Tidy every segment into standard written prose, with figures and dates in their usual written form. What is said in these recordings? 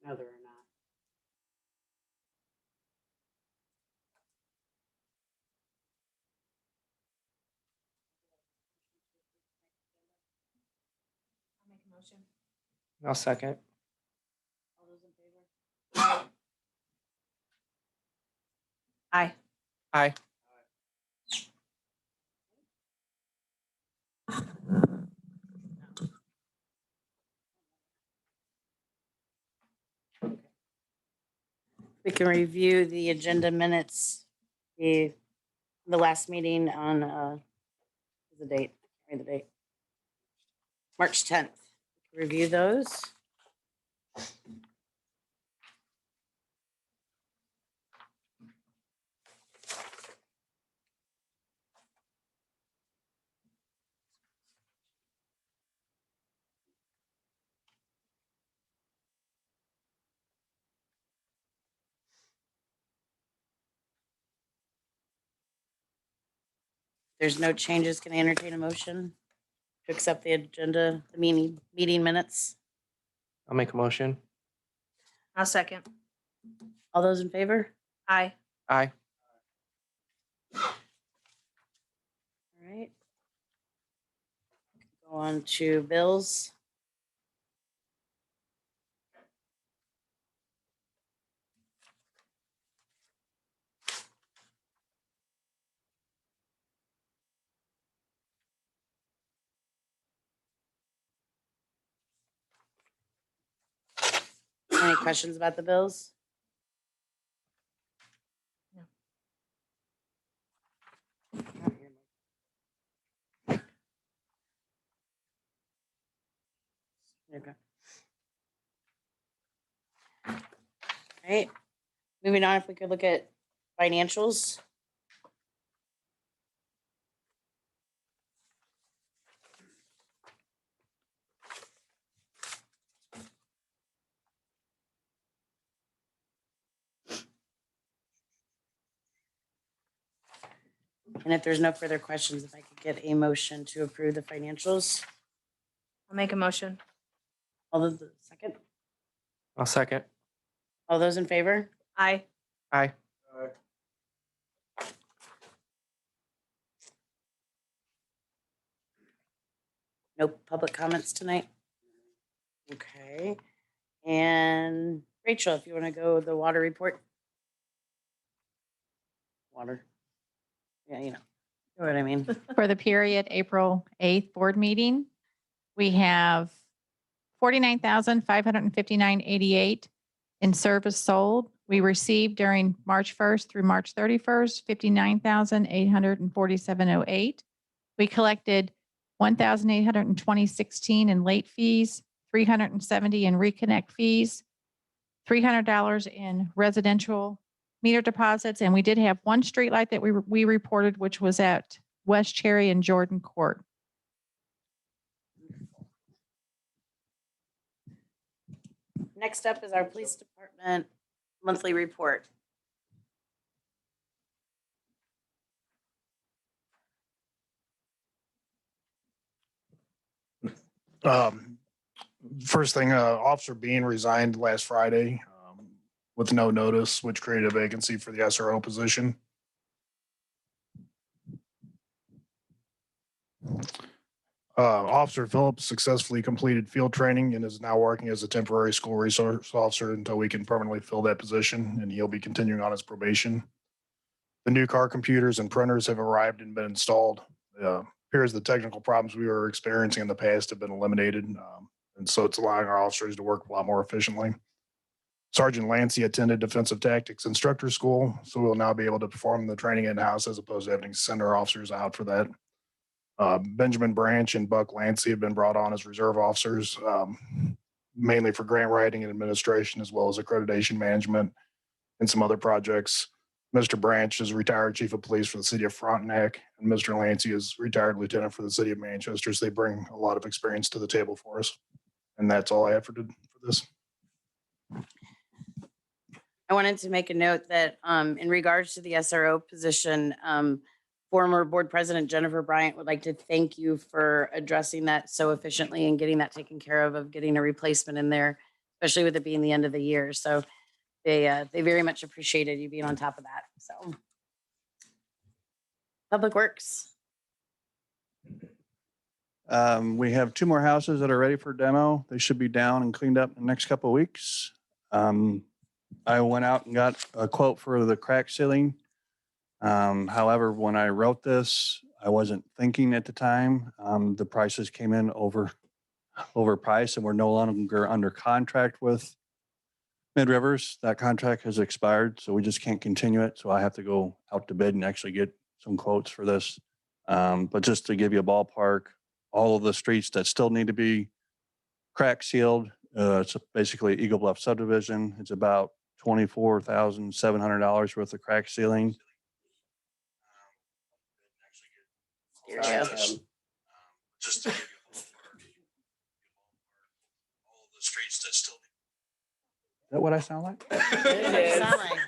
whether or not. I'll make a motion. I'll second. All those in favor? Aye. Aye. We can review the agenda minutes, the last meeting on, the date, read the date. March 10th. Review those. There's no changes. Can I entertain a motion to accept the agenda, the meeting minutes? I'll make a motion. I'll second. All those in favor? Aye. Aye. All right. Go on to bills. Any questions about the bills? No. Okay. All right, moving on, if we could look at financials. And if there's no further questions, if I could get a motion to approve the financials. I'll make a motion. All those, second, I'll second. all those in favor? Aye. Aye. No public comments tonight? Okay, and Rachel, if you want to go the water report. Water. Yeah, you know what I mean. For the period April 8th board meeting, we have 49,559.88 in service sold. We received during March 1st through March 31st, 59,847.08. We collected 1,820.16 in late fees, 370 in reconnect fees, $300 in residential meter deposits, and we did have one streetlight that we reported, which was at West Cherry and Jordan Court. Next up is our police department monthly report. First thing, Officer Bean resigned last Friday with no notice, which created a vacancy for the SRO position. Officer Phillips successfully completed field training and is now working as a temporary school resource officer until we can permanently fill that position, and he'll be continuing on his probation. The new car computers and printers have arrived and been installed. Appears the technical problems we were experiencing in the past have been eliminated, and so it's allowing our officers to work a lot more efficiently. Sergeant Lancy attended defensive tactics instructor school, so we'll now be able to perform the training in-house as opposed to having to send our officers out for that. Benjamin Branch and Buck Lancy have been brought on as reserve officers, mainly for grant writing and administration, as well as accreditation management and some other projects. Mr. Branch is retired chief of police for the city of Frontenac, and Mr. Lancy is retired lieutenant for the city of Manchester. So they bring a lot of experience to the table for us. And that's all I have for this. I wanted to make a note that in regards to the SRO position, former board president Jennifer Bryant would like to thank you for addressing that so efficiently and getting that taken care of getting a replacement in there. especially with it being the end of the year. So they very much appreciated you being on top of that. So Public Works. We have 2 more houses that are ready for demo. They should be down and cleaned up in the next couple of weeks. I went out and got a quote for the crack sealing. However, when I wrote this, I wasn't thinking at the time. The prices came in overpriced, and we're no longer under contract with Mid Rivers. That contract has expired, so we just can't continue it. So I have to go out to bid and actually get some quotes for this. But just to give you a ballpark, all of the streets that still need to be crack sealed, it's basically Eagle Bluff subdivision. It's about $24,700 worth of crack sealing. Yeah. Just to give you a ballpark, all of the streets that still. Is that what I sound like? It sound like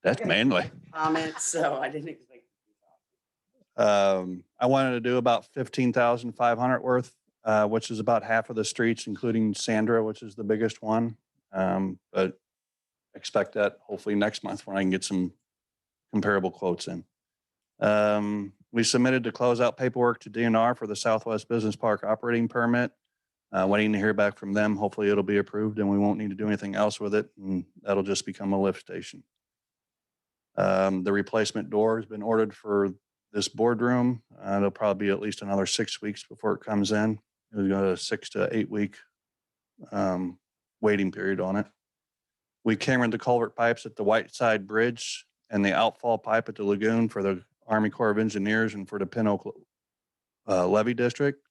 That's manly. comments, so I didn't expect. I wanted to do about 15,500 worth, which is about half of the streets, including Sandra, which is the biggest one. But expect that hopefully next month when I can get some comparable quotes in. We submitted the closeout paperwork to DNR for the Southwest Business Park operating permit. Waiting to hear back from them. Hopefully it'll be approved and we won't need to do anything else with it. And that'll just become a lift station. The replacement door has been ordered for this boardroom. It'll probably be at least another 6 weeks before it comes in. We've got a 6 to 8 week waiting period on it. We cambered the culvert pipes at the Whiteside Bridge and the outfall pipe at the lagoon for the Army Corps of Engineers and for the Pin Oak Levee District.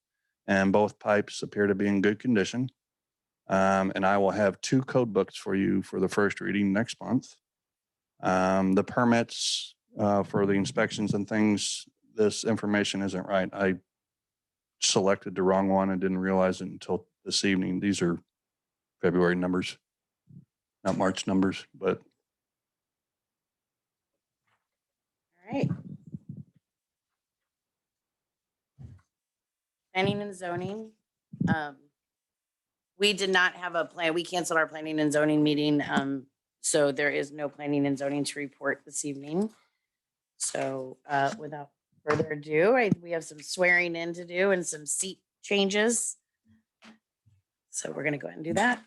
And both pipes appear to be in good condition. And I will have 2 code books for you for the first reading next month. The permits for the inspections and things, this information isn't right. I selected the wrong one and didn't realize it until this evening. These are February numbers, not March numbers, but. All right. Planning and zoning. We did not have a plan. We canceled our planning and zoning meeting. So there is no planning and zoning to report this evening. So without further ado, we have some swearing in to do and some seat changes. So we're going to go ahead and do that.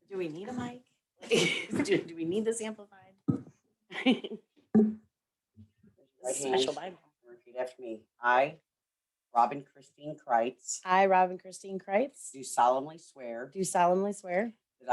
Do we need a mic? Do we need this amplified? Right Special hand. Bible. Repeat after me. I, Robin Christine Kreitz, I, Robin Christine Kreitz, do solemnly swear do solemnly swear that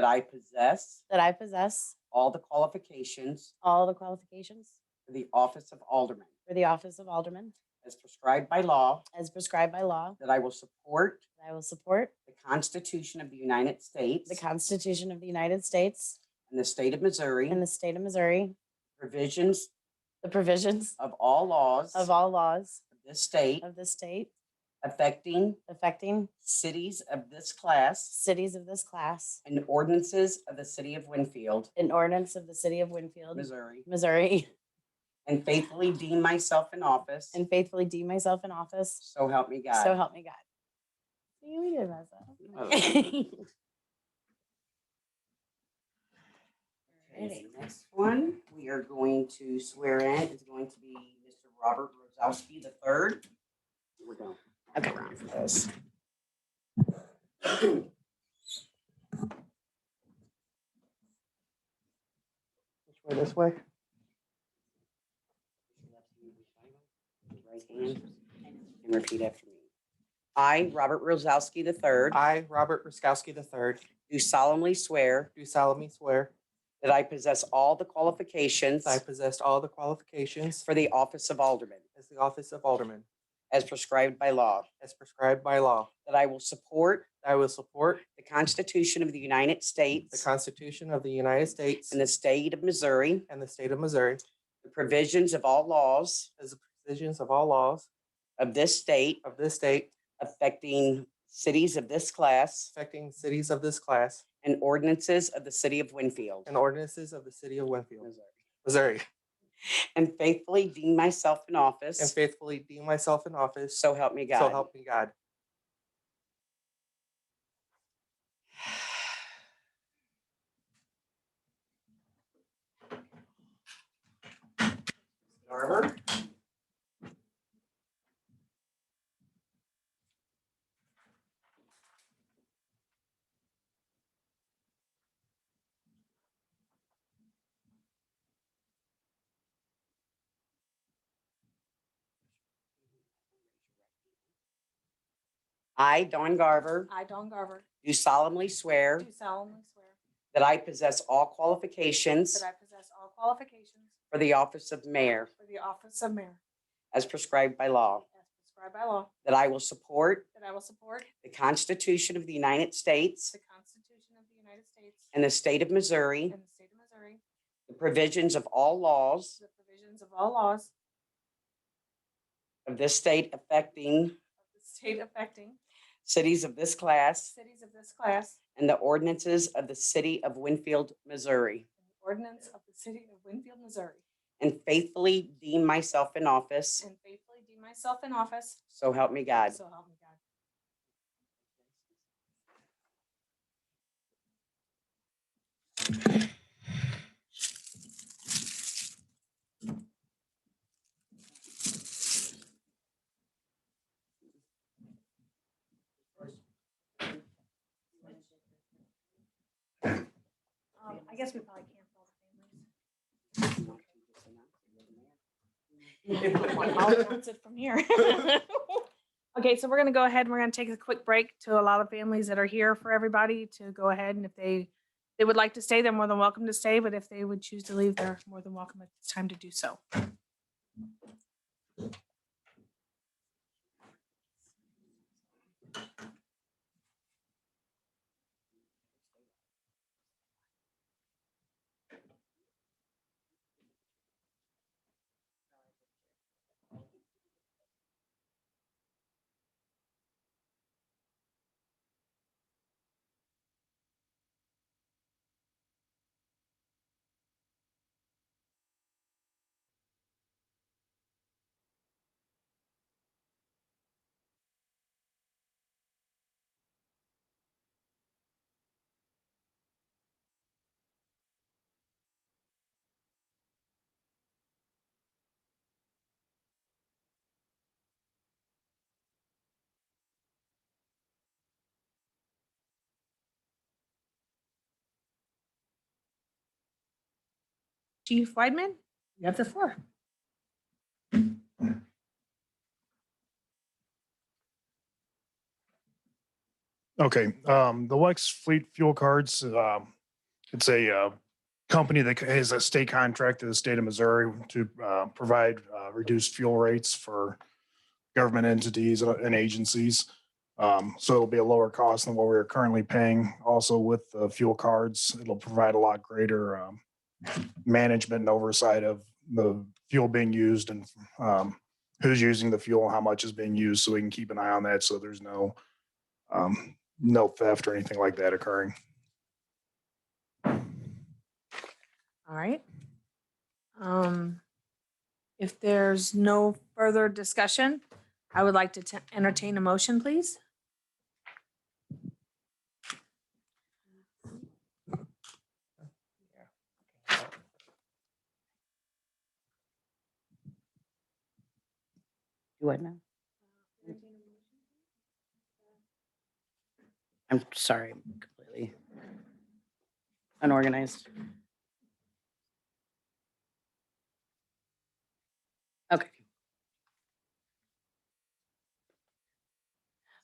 I possess that I possess all the qualifications all the qualifications for the office of Alderman for the office of Alderman as prescribed by law, as prescribed by law, that I will support that I will support the Constitution of the United States the Constitution of the United States and the state of Missouri, and the state of Missouri, provisions the provisions of all laws of all laws of this state of this state affecting affecting cities of this class cities of this class and ordinances of the city of Winfield, an ordinance of the city of Winfield, Missouri, Missouri, and faithfully deem myself in office. and faithfully deem myself in office. So help me God. So help me God. See, we did mess up. Okay, next one we are going to swear in is going to be Mr. Robert Rosowski III. We're going to Okay. around for this. Which way, this way? Right hand and repeat after me. I, Robert Rosowski III, I, Robert Ruskowski III, do solemnly swear do solemnly swear that I possess all the qualifications that I possessed all the qualifications for the office of Alderman as the office of Alderman as prescribed by law, as prescribed by law. that I will support That I will support the Constitution of the United the States Constitution of the United States and the state of Missouri, and the state of Missouri, the provisions of all laws as the provisions of all laws of this state of this state affecting cities of this class affecting cities of this class and ordinances of the city of Winfield, and ordinances of the city of Winfield, Missouri, Missouri, and faithfully deem myself in and office. faithfully deem myself in office. So help me God. So help me God. Garber. I, Dawn Garver, I, Dawn Garver, do solemnly swear do solemnly swear that I possess all qualifications that I possess all qualifications for the office of mayor for the office of mayor as prescribed by law, as prescribed by law, that I will support that I will support the Constitution of the United States the Constitution of the United States and the state of Missouri, and the state of Missouri, the provisions of all laws the provisions of all laws of this state affecting of the state affecting cities of this class cities of this class, and the ordinances of the city of Winfield, Missouri, and the ordinance of the city of Winfield, Missouri, and faithfully deem myself in office. and faithfully deem myself in office. So help me God. So help me God. I guess we probably can't all the families. I'll announce it from here. Okay, so we're gonna go ahead and we're gonna take a quick break to allow the families that are here for everybody to go ahead, and if they would like to stay, they're more than welcome to stay, but if they would choose to leave, they're more than welcome at this time to do so. Chief Weidman, you have the floor. Okay, the Wex Fleet Fuel Cards, it's a company that has a state contract to the state of Missouri to provide reduced fuel rates for government entities and agencies. So it'll be a lower cost than what we're currently paying. Also with the fuel cards, it'll provide a lot greater management and oversight of the fuel being used and who's using the fuel, how much is being used, so we can keep an eye on that so there's no theft or anything like that occurring. All right. If there's no further discussion, I would like to entertain a motion, please. Do what now? I'm sorry, I'm completely unorganized. Okay.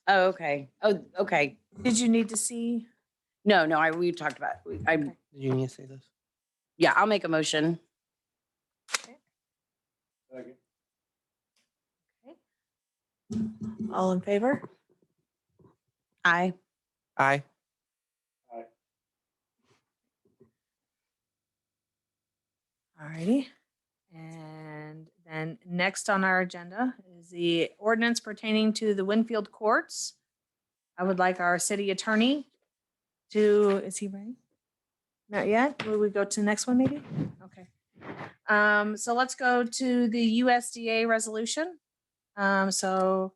Oh, okay. Oh, okay. Did you need to see? No, we talked about, I, Did you need to say this? Yeah, I'll make a motion. All in favor? Aye. Aye. Alrighty. And then next on our agenda is the ordinance pertaining to the Winfield courts. I would like our city attorney to, is he ready? Not yet? Will we go to the next one maybe? Okay. So let's go to the USDA resolution. So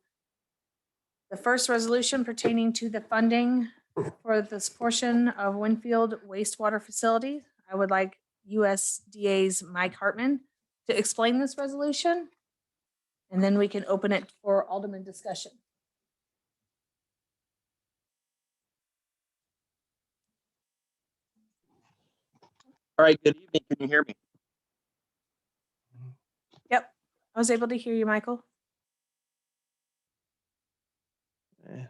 the first resolution pertaining to the funding for this portion of Winfield wastewater facility. I would like USDA's Mike Hartman to explain this resolution. And then we can open it for Alderman discussion. All right, good evening. Can you hear me? Yep, I was able to hear you, Michael. Eh,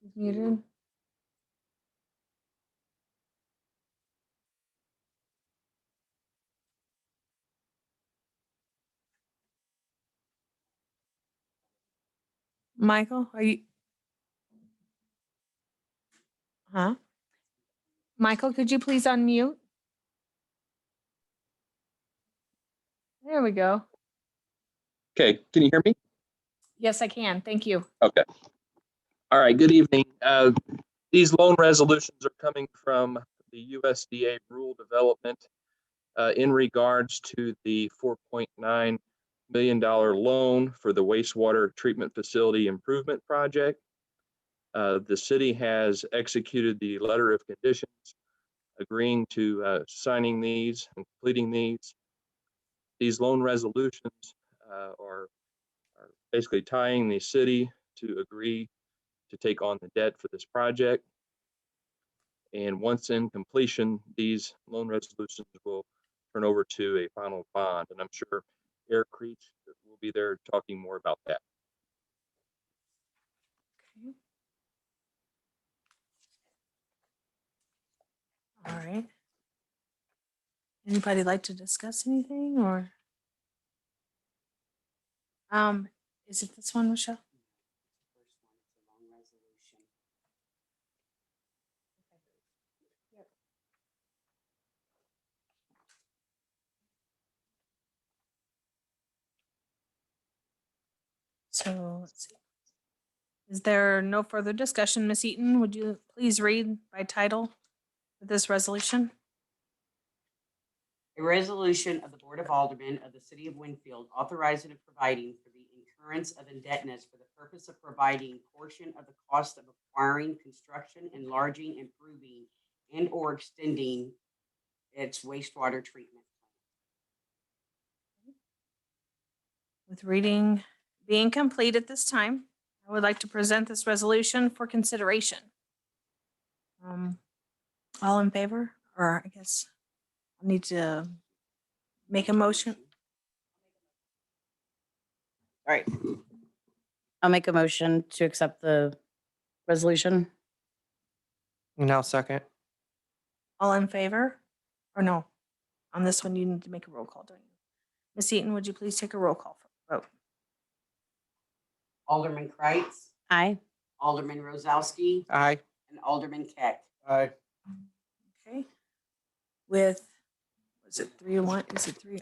He's muted. Michael, are you? Huh? Michael, could you please unmute? There we go. Okay, can you hear me? Yes, I can. Thank you. Okay. All right, good evening. These loan resolutions are coming from the USDA Rural Development in regards to the $4.9 million loan for the wastewater treatment facility improvement project. The city has executed the letter of conditions, agreeing to signing these and completing these. These loan resolutions are basically tying the city to agree to take on the debt for this project. And once in completion, these loan resolutions will turn over to a final bond. And I'm sure Eric Creech will be there talking more about that. Okay. All right. Anybody like to discuss anything or? Is it this one, Michelle? First one, it's a long resolution. So let's see. Is there no further discussion? Ms. Eaton, would you please read by title for this resolution? A resolution of the Board of Aldermen of the City of Winfield authorizing and providing for the incurrence of indebtedness for the purpose of providing portion of the cost of acquiring, construction, enlarging, improving, and/or extending its wastewater treatment. With reading being complete at this time, I would like to present this resolution for consideration. All in favor, or I guess I need to make a motion. All right. I'll make a motion to accept the resolution. Now second. All in favor? Or no? On this one, you need to make a roll call, don't you? Ms. Eaton, would you please take a roll call vote? Alderman Kreitz, Aye. Alderman Rozowski, Aye. and Alderman Keck. Aye. Okay. With, was it 3-1? Is it 3?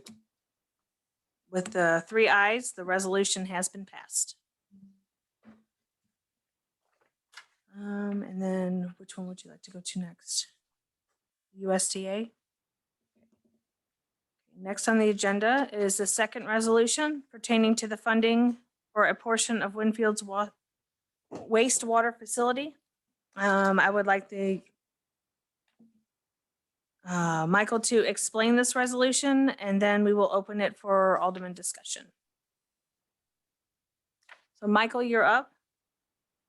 With the 3 ayes, the resolution has been passed. And then which one would you like to go to next? USDA? Next on the agenda is the second resolution pertaining to the funding for a portion of Winfield's wastewater facility. I would like the Michael to explain this resolution, and then we will open it for Alderman discussion. So Michael, you're up.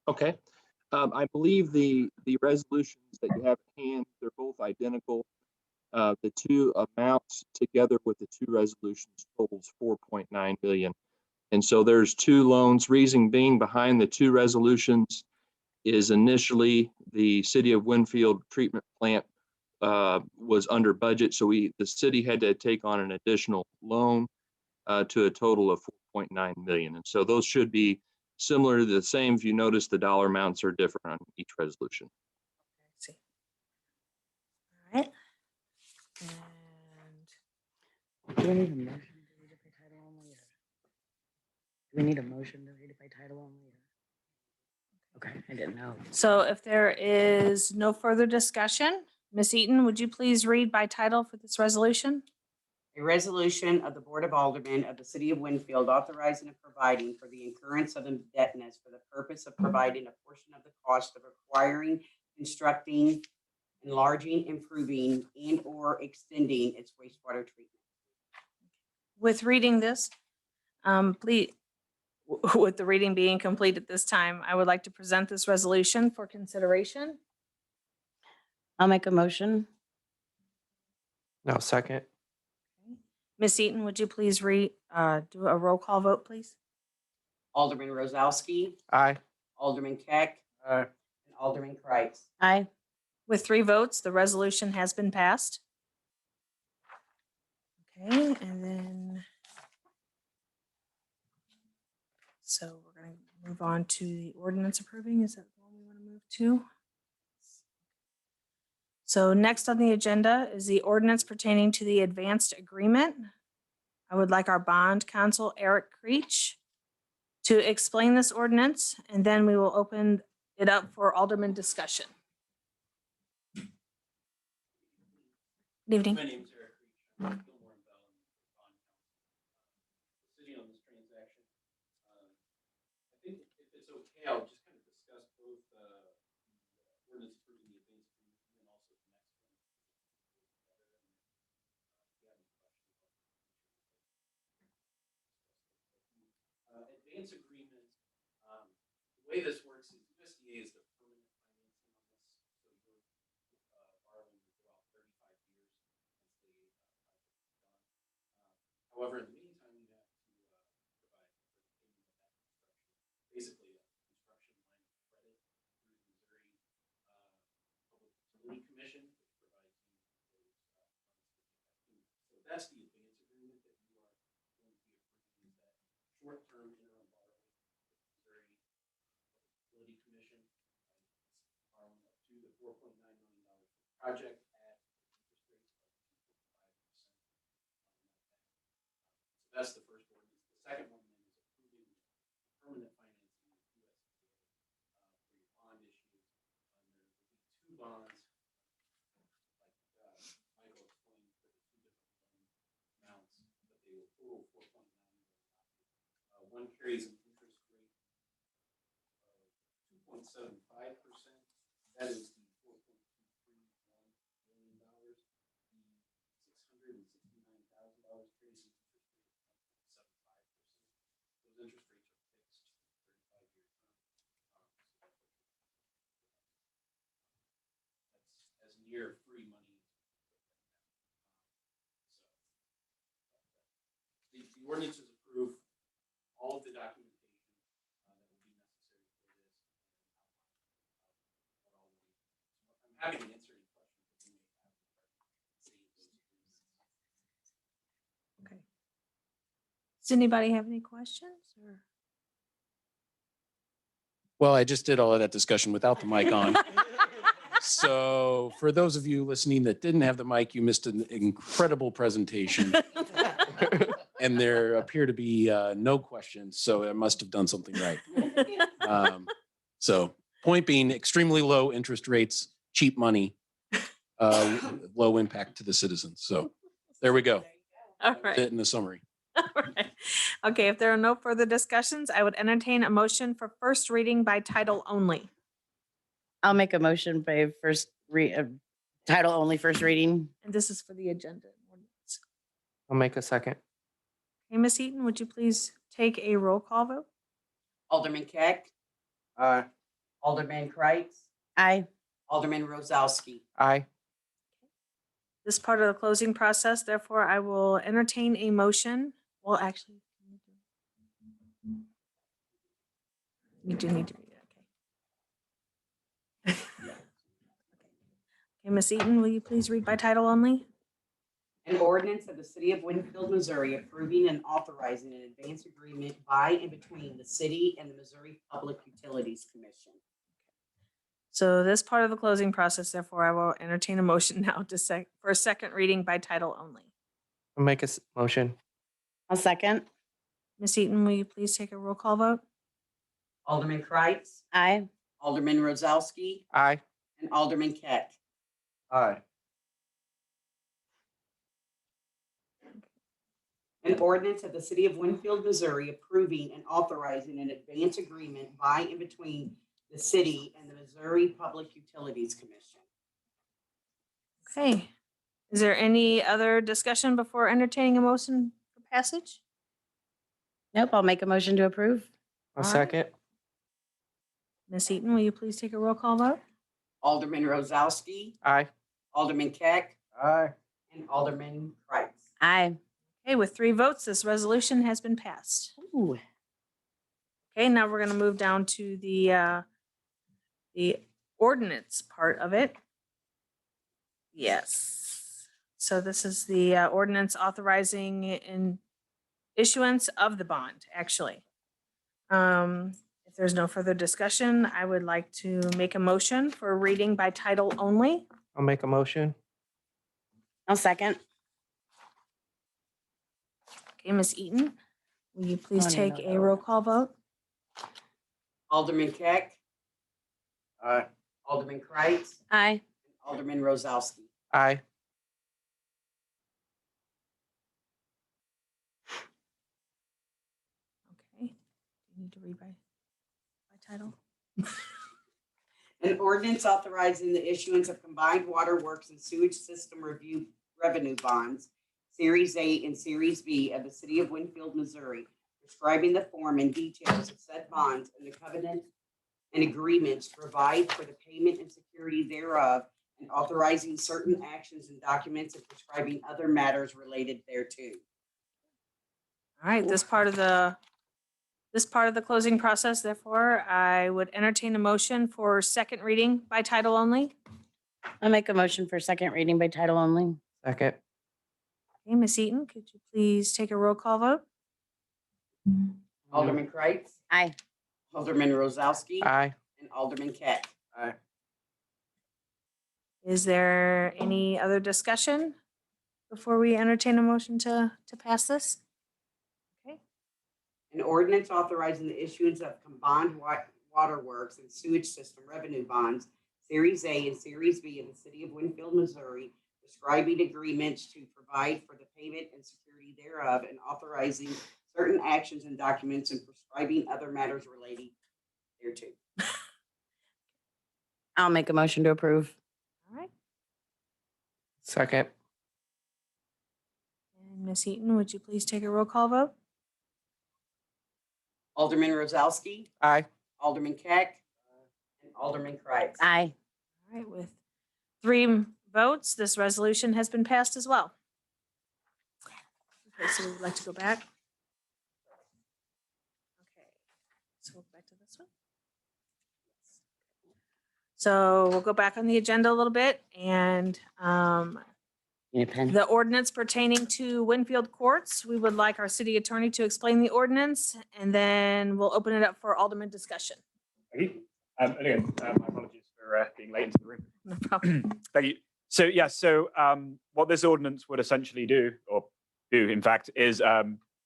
Okay. I believe the resolutions that you have at hand, they're both identical. The two amounts together with the two resolutions totals 4.9 billion. And so there's 2 loans. Reason being behind the 2 resolutions is initially the City of Winfield treatment plant was under budget, so the city had to take on an additional loan to a total of 4.9 million. And so those should be similar to the same. If you notice, the dollar amounts are different on each resolution. See. All right. And Do we need a motion to read it by title only? Do we need a motion to read it by title only? Okay, I didn't know. so if there is no further discussion, Ms. Eaton, would you please read by title for this resolution? A resolution of the Board of Aldermen of the City of Winfield authorizing and providing for the incurrence of indebtedness for the purpose of providing a portion of the cost of acquiring, constructing, enlarging, improving, and/or extending its wastewater treatment. With reading this, please, with the reading being complete at this time, I would like to present this resolution for consideration. I'll make a motion. No, second. Ms. Eaton, would you please do a roll call vote, please? Alderman Rozalski, Aye. Alderman Keck, Aye. and Alderman Kreitz. Aye. With 3 votes, the resolution has been passed. Okay, and then, so we're going to move on to the ordinance approving. Is that the one we want to move to? So next on the agenda is the ordinance pertaining to the advanced agreement. I would like our bond counsel, Eric Creech, to explain this ordinance, and then we will open it up for alderman discussion. Good evening. My name's Eric Creech. I'm with Gilmore and Bell and Bond Counsel. Sitting on this transaction. I think if it's okay, I'll just kind of discuss both ordinance approving the advanced agreement and then also the next one. Advance agreement, the way this works is USDA is the permanent financing on this. So you're borrowing for about 35 years. However, in the meantime, you have to provide for the payment of that construction, basically a construction line of credit through the Missouri Public Utility Commission, which provides you those funds to make that payment. So that's the advance agreement that you are going to be approving, is that short-term interim borrowing with the Missouri Public Utility Commission, borrowing up to the $4.9 million project at interest rates of 2.5%. That's the first ordinance. The second one then is approving permanent financing with USDA for your bond issues. There will be 2 bonds, like Michael explained, for the 2 different loan amounts, but they will total 4.9 million. One carries an interest rate of 2.75%. That is the $4.231 million. The $669,000 carries an interest rate of 1.75%. Those interest rates are fixed for 35-year term. That's as near free money. The ordinance is approved. All of the documentation that will be necessary for this. I'm happy to answer any questions that you may have. Okay. Does anybody have any questions or? Well, I just did all of that discussion without the mic on. So for those of you listening that didn't have the mic, you missed an incredible presentation. And there appear to be no questions, so I must have done something right. So point being, extremely low interest rates, cheap money, low impact to the citizens. So there we go. All right. Fit in the summary. All right. Okay, if there are no further discussions, I would entertain a motion for first reading by title only. I'll make a motion by title only, first reading. And this is for the agenda. ordinance. I'll make a second. Okay, Ms. Eaton, would you please take a roll call vote? Alderman Keck, Aye. Alderman Kreitz, Aye. Alderman Rozalski. Aye. This part of the closing process, therefore, I will entertain a motion. Well, actually, you do need to read it, okay. Okay, Ms. Eaton, will you please read by title only? An ordinance of the city of Winfield, Missouri approving and authorizing an advance agreement by and between the city and the Missouri Public Utilities Commission. So this part of the closing process, therefore, I will entertain a motion now for a second reading by title only. I'll make a motion. I'll second. Ms. Eaton, will you please take a roll call vote? Alderman Kreitz, Aye. Alderman Rozalski, Aye. and Alderman Keck. Aye. An ordinance of the city of Winfield, Missouri approving and authorizing an advance agreement by and between the city and the Missouri Public Utilities Commission. Okay. Is there any other discussion before entertaining a motion for passage? Nope, I'll make a motion to approve. I'll All right. second. Ms. Eaton, will you please take a roll call vote? Alderman Rozalski, Aye. Alderman Keck, Aye. and Alderman Kreitz. Aye. Okay, with 3 votes, this resolution has been passed. Ooh. Okay, now we're gonna move down to the ordinance part of it. Yes. So this is the ordinance authorizing in issuance of the bond, actually. If there's no further discussion, I would like to make a motion for reading by title only. I'll make a motion. I'll second. Okay, Ms. Eaton, will you please Oh, no, take no, a no. roll call vote? Alderman Keck, Aye. Alderman Kreitz, Aye. and Alderman Rozalski. Aye. Okay, do you need to read by title? An ordinance authorizing the issuance of combined waterworks and sewage system review revenue bonds, Series A and Series B of the city of Winfield, Missouri, describing the form and details of said bonds and the covenant and agreements to provide for the payment and security thereof, and authorizing certain actions and documents and prescribing other matters related thereto. All right, this part of the closing process, therefore, I would entertain a motion for second reading by title only. I'll make a motion for second reading by title only. Second. Okay, Ms. Eaton, could you please take a roll call vote? Alderman Kreitz, Aye. Alderman Rozalski, Aye. and Alderman Keck. Aye. Is there any other discussion before we entertain a motion to pass this? Okay, An ordinance authorizing the issuance of combined waterworks and sewage system revenue bonds, Series A and Series B of the city of Winfield, Missouri, describing agreements to provide for the payment and security thereof, and authorizing certain actions and documents and prescribing other matters relating thereto. I'll make a motion to approve. all right. Second. And Ms. Eaton, would you please take a roll call vote? Alderman Rozalski, Aye. Alderman Keck, and Alderman Kreitz. Aye. All right, with 3 votes, this resolution has been passed as well. Okay, so we'd like to go back. Okay, so we'll go back to this one. So we'll go back on the agenda a little bit, and Need a pen? the ordinance pertaining to Winfield Courts, we would like our city attorney to explain the ordinance, and then we'll open it up for Alderman discussion. Thank you. And again, my apologies for being late into the room. No problem. Thank you. So, yeah, what this ordinance would essentially do, or do in fact, is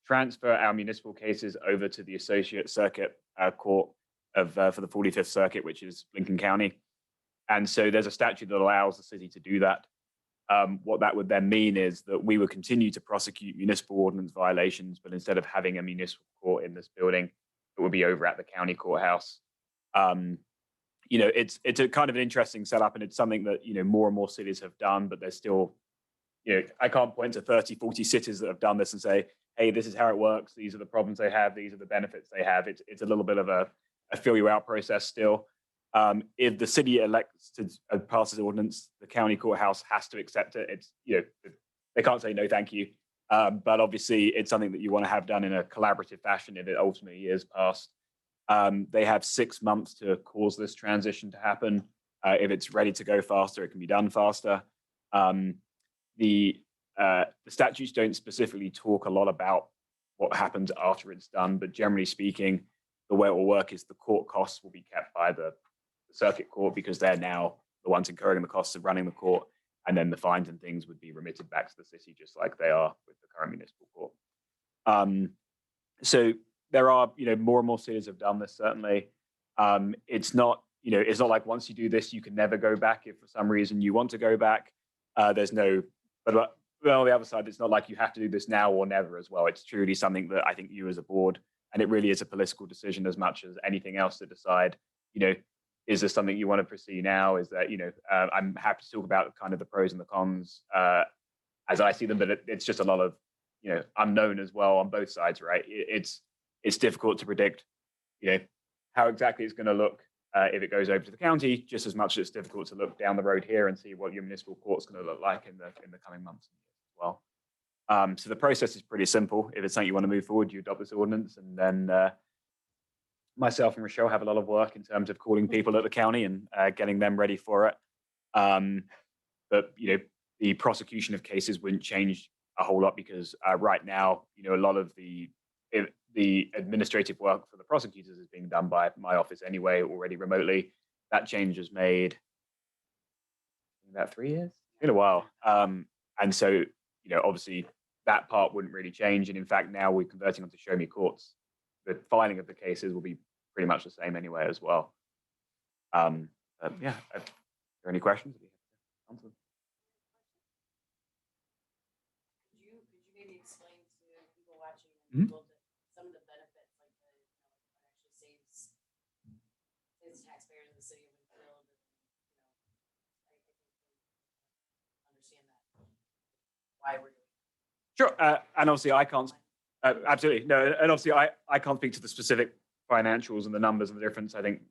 transfer our municipal cases over to the Associate Circuit Court of for the 45th Circuit, which is Lincoln County. And so there's a statute that allows the city to do that. What that would then mean is that we would continue to prosecute municipal ordinance violations, but instead of having a municipal court in this building, it would be over at the county courthouse. It's a kind of an interesting setup, and it's something that, more and more cities have done, but there's still, I can't point to 30, 40 cities that have done this and say, hey, this is how it works. These are the problems they have. These are the benefits they have. It's a little bit of a fill you out process still. If the city elects to pass this ordinance, the county courthouse has to accept it. It's, they can't say no, thank you. But obviously it's something that you want to have done in a collaborative fashion if it ultimately is passed. They have 6 months to cause this transition to happen. If it's ready to go faster, it can be done faster. The statutes don't specifically talk a lot about what happens after it's done, but generally speaking, the way it will work is the court costs will be kept by the circuit court because they're now the ones incurring the costs of running the court, and then the fines and things would be remitted back to the city just like they are with the current municipal court. So there are, more and more cities have done this, certainly. It's not, it's not like once you do this, you can never go back if for some reason you want to go back. There's no, but on the other side, it's not like you have to do this now or never as well. It's truly something that I think you as a board, and it really is a political decision as much as anything else to decide, is this something you want to pursue now? Is that, I'm happy to talk about kind of the pros and the cons as I see them, but it's just a lot of, unknown as well on both sides, right? It's difficult to predict, how exactly it's going to look if it goes over to the county, just as much as it's difficult to look down the road here and see what your municipal court's going to look like in the coming months as well. So the process is pretty simple. If it's something you want to move forward, you adopt this ordinance, and then myself and Rochelle have a lot of work in terms of calling people at the county and getting them ready for it. But the prosecution of cases wouldn't change a whole lot because right now, a lot of the administrative work for the prosecutors is being done by my office anyway, already remotely. That change was made about 3 years, in a while. And so, obviously that part wouldn't really change. And in fact, now we're converting onto Show Me Courts. The filing of the cases will be pretty much the same anyway as well. Are there any questions? Could you maybe explain to people watching and people some of the benefits, like the, it actually saves taxpayers in the city of Winfield, and I think understand that why we're doing it. Sure. And obviously I can't, absolutely. No, and obviously I can't speak to the specific financials and the numbers and the difference. I think,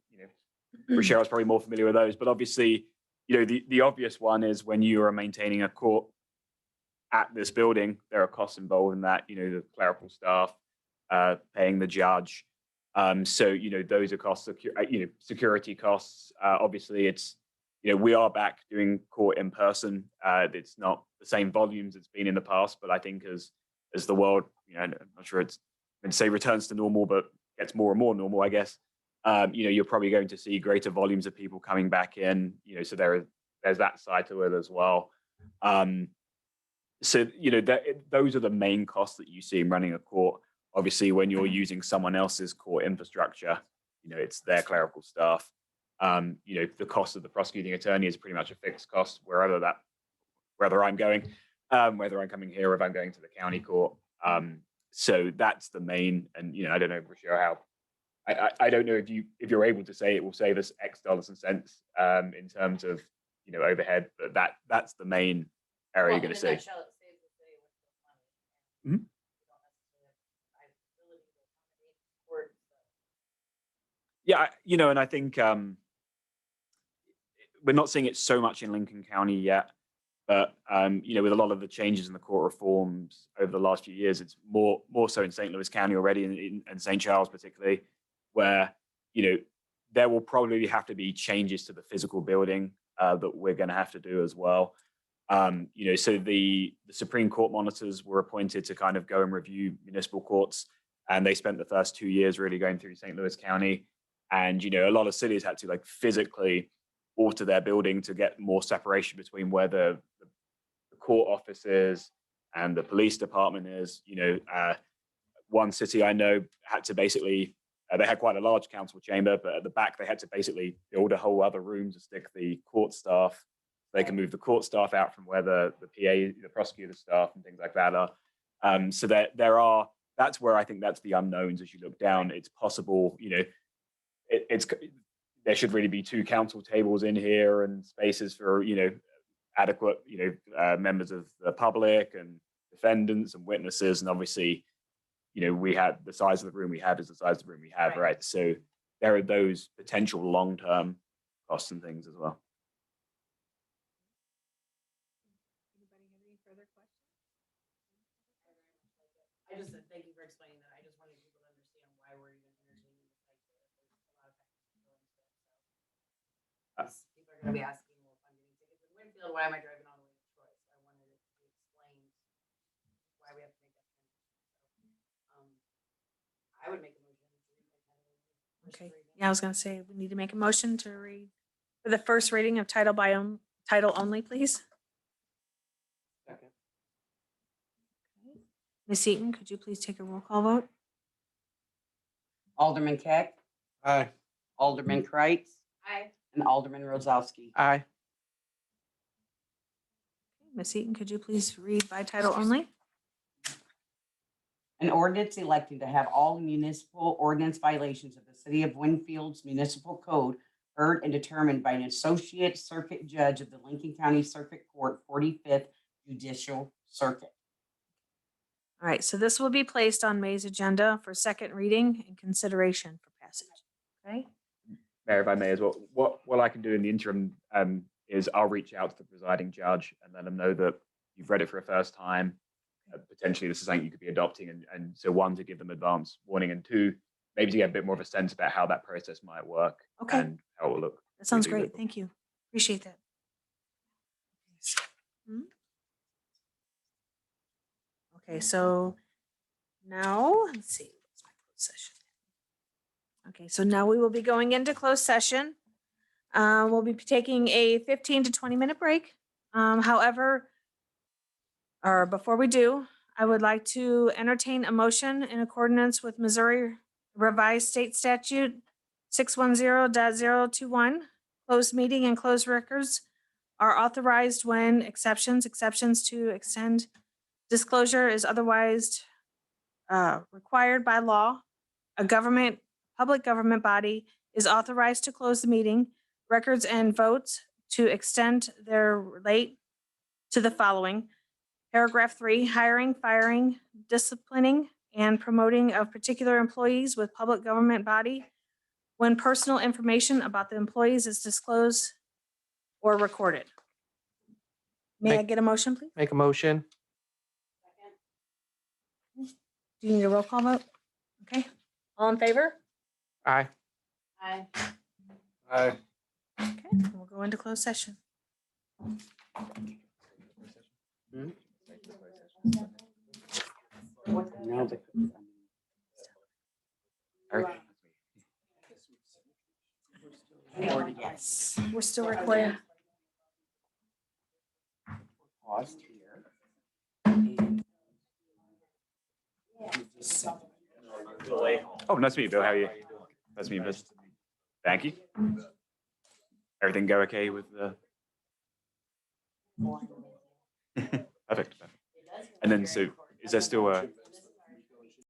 Rochelle's probably more familiar with those, but obviously, the obvious one is when you are maintaining a court at this building, there are costs involved in that, the clerical staff, paying the judge. So, those are costs, security costs. Obviously it's, we are back doing court in person. It's not the same volumes it's been in the past, but I think as the world, I'm not sure it's going to say returns to normal, but gets more and more normal, I guess. You're probably going to see greater volumes of people coming back in, so there's that side to it as well. So, those are the main costs that you see in running a court. Obviously, when you're using someone else's court infrastructure, it's their clerical staff. The cost of the prosecuting attorney is pretty much a fixed cost wherever I'm going, whether I'm coming here or if I'm going to the county court. So that's the main, and I don't know, Rochelle, how I don't know if you're able to say it will save us X dollars and cents in terms of overhead, but that's the main area you're going to see. Yeah, and I think we're not seeing it so much in Lincoln County yet, but with a lot of the changes in the court reforms over the last few years, it's more so in St. Louis County already, and St. Charles particularly, where there will probably have to be changes to the physical building that we're going to have to do as well. So the Supreme Court monitors were appointed to kind of go and review municipal courts, and they spent the first 2 years really going through St. Louis County. And a lot of cities had to physically alter their building to get more separation between where the court office is and the police department is. One city I know had to basically, they had quite a large council chamber, but at the back they had to basically build a whole other room to stick the court staff. They can move the court staff out from where the PA, the prosecutor staff and things like that are. So that's where I think that's the unknowns as you look down. It's possible, there should really be 2 council tables in here and spaces for, adequate, members of the public and defendants and witnesses. And obviously, we have the size of the room we have is the size of the room we have, right? So there are those potential long-term costs and things as well. Anybody have any further questions? I just said thank you for explaining that. I just wanted people to understand why we're even entertaining this. There's a lot of factors that go into it. So people are gonna be asking more funding tickets in Winfield, why am I driving all the way to Troy? So I wanted it to be explained why we have to make that transition. I would make a motion to read by title only. First Okay. reading. Yeah, I was gonna say, we need to make a motion to read for the first reading of title only, please. Second. Ms. Eaton, could you please take a roll call vote? Alderman Keck, Aye. Alderman Kreitz, Aye. and Alderman Rozowski. Aye. Ms. Eaton, could you please read by title only? An ordinance electing to have all municipal ordinance violations of the city of Winfield's municipal code heard and determined by an associate circuit judge of the Lincoln County Circuit Court 45th Judicial Circuit. All right, so this will be placed on May's agenda for second reading and consideration for passage. Okay? Mayor, if I may as well, what I can do in the interim is I'll reach out to the presiding judge and let them know that you've read it for a first time. Potentially, this is something you could be adopting, and so one, to give them advance warning, and two, maybe to get a bit more of a sense about how that process might work Okay. and how it will look. That sounds really great. good. Thank you. Appreciate that. Hmm? Okay, so now, let's see. What's my closed session? Okay, so now we will be going into closed session. We'll be taking a 15 to 20-minute break. However, or before we do, I would like to entertain a motion in accordance with Missouri Revised State Statute 610.021. Closed meeting and closed records are authorized when exceptions to extend disclosure is otherwise required by law. A public government body is authorized to close the meeting, records and votes to extend their relate to the following. Paragraph 3, hiring, firing, disciplining, and promoting of particular employees with public government body when personal information about the employees is disclosed or recorded. May I Make- get a motion, please? Make a motion. Do you need a roll call vote? Okay, all in favor? Aye. Aye. Aye. Okay, we'll go into closed session. Now the- Yes, we're still recording. Paused here. And- Oh, nice to meet you, Bill. How are you? Nice to meet you, Bill. Thank you. Everything go okay with the? Perfect. And then, so is there still a